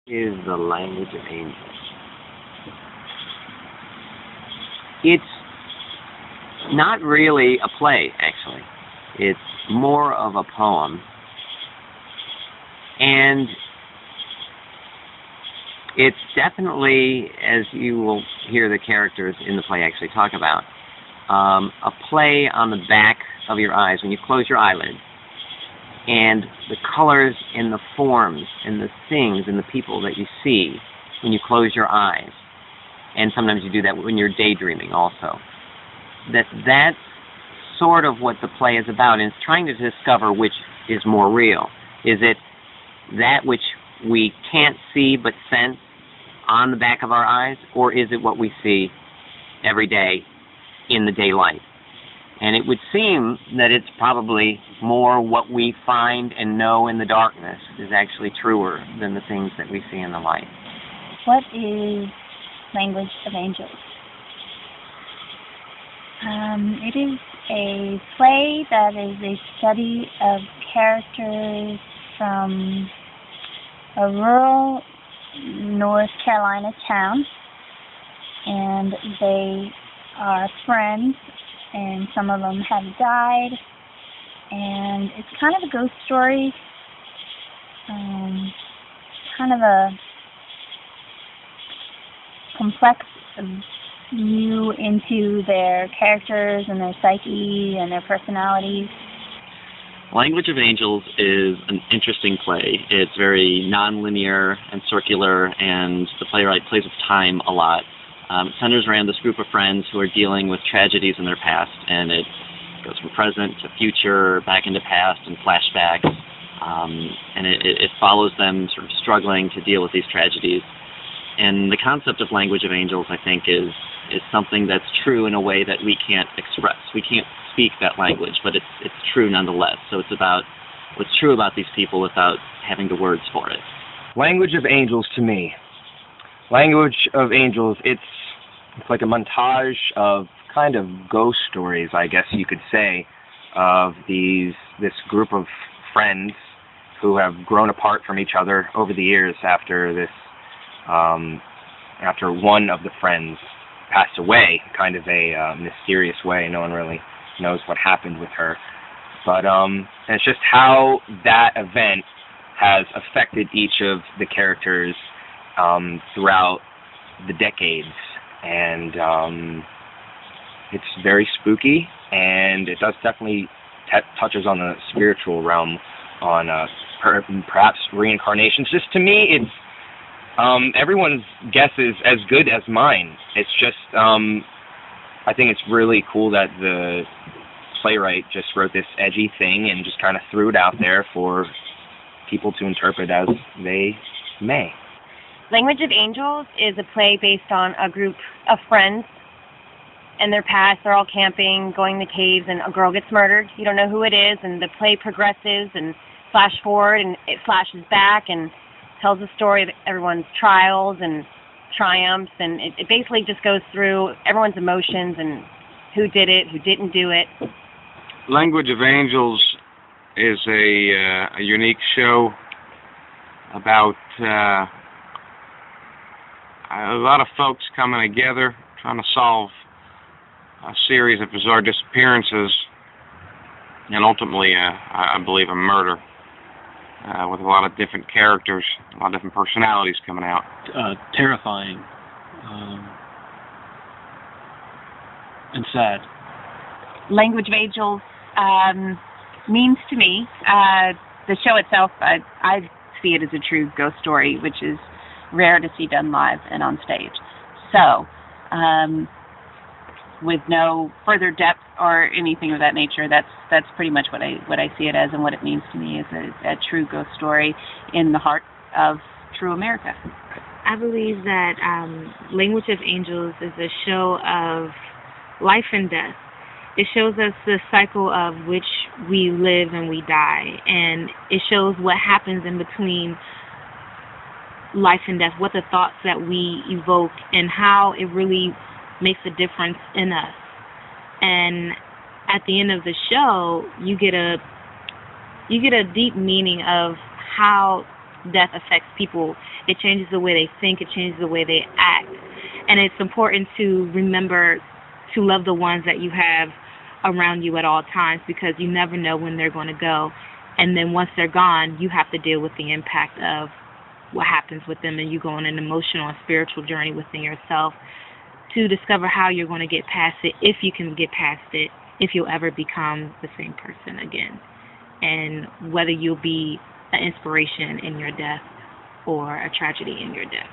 Is the language of angels. It's not really a play, actually. It's more of a poem. And it's definitely, as you will hear the characters in the play actually talk about, a play on the back of your eyes when you close your eyelids. And the colors and the forms and the things and the people that you see when you close your eyes. And sometimes you do that when you're daydreaming also. That's sort of what the play is about, and it's trying to discover which is more real. Is it that which we can't see but sense on the back of our eyes, or is it what we see every day in the daylight? And it would seem that it's probably more what we find and know in the darkness is actually truer than the things that we see in the light. What is Language of Angels? It is a play that is a study of characters from a rural North Carolina town, and they are friends, and some of them have died, and it's kind of a ghost story, kind of a complex view into their characters and their psyche and their personalities. Language of Angels is an interesting play. It's very non-linear and circular, and the playwright plays with time a lot. It centers around this group of friends who are dealing with tragedies in their past, and it goes from present to future, back into past and flashbacks, and it follows them sort of struggling to deal with these tragedies. And the concept of Language of Angels, I think, is something that's true in a way that we can't express. We can't speak that language, but it's true nonetheless. So it's about what's true about these people without having the words for it. Language of Angels, to me. Language of Angels, it's like a montage of kind of ghost stories, I guess you could say, of this group of friends who have grown apart from each other over the years after one of the friends passed away, kind of a mysterious way. No one really knows what happened with her. But it's just how that event has affected each of the characters throughout the decades. And it's very spooky, and it does definitely touches on the spiritual realm, on perhaps reincarnations. Just to me, it's everyone's guess is as good as mine. It's just, I think it's really cool that the playwright just wrote this edgy thing and just kind of threw it out there for people to interpret as they may. Language of Angels is a play based on a group of friends and their past. They're all camping, going to caves, and a girl gets murdered. You don't know who it is, and the play progresses and flash forward, and it flashes back and tells the story of everyone's trials and triumphs, and it basically just goes through everyone's emotions and who did it, who didn't do it. Language of Angels is a unique show about a lot of folks coming together, trying to solve a series of bizarre disappearances, and ultimately, I believe, a murder. With a lot of different characters, a lot of different personalities coming out. Terrifying and sad. Language of Angels means to me, the show itself, I see it as a true ghost story, which is rare to see done live and on stage. So, with no further depth or anything of that nature, that's pretty much what I see it as, and what it means to me is a true ghost story in the heart of true America. I believe that Language of Angels is a show of life and death. It shows us the cycle of which we live and we die, and it shows what happens in between life and death, what the thoughts that we evoke, and how it really makes a difference in us. And at the end of the show, you get a deep meaning of how death affects people. It changes the way they think. It changes the way they act. And it's important to remember to love the ones that you have around you at all times, because you never know when they're going to go. And then once they're gone, you have to deal with the impact of what happens with them, and you go on an emotional and spiritual journey within yourself to discover how you're going to get past it, if you can get past it, if you'll ever become the same person again, and whether you'll be an inspiration in your death or a tragedy in your death.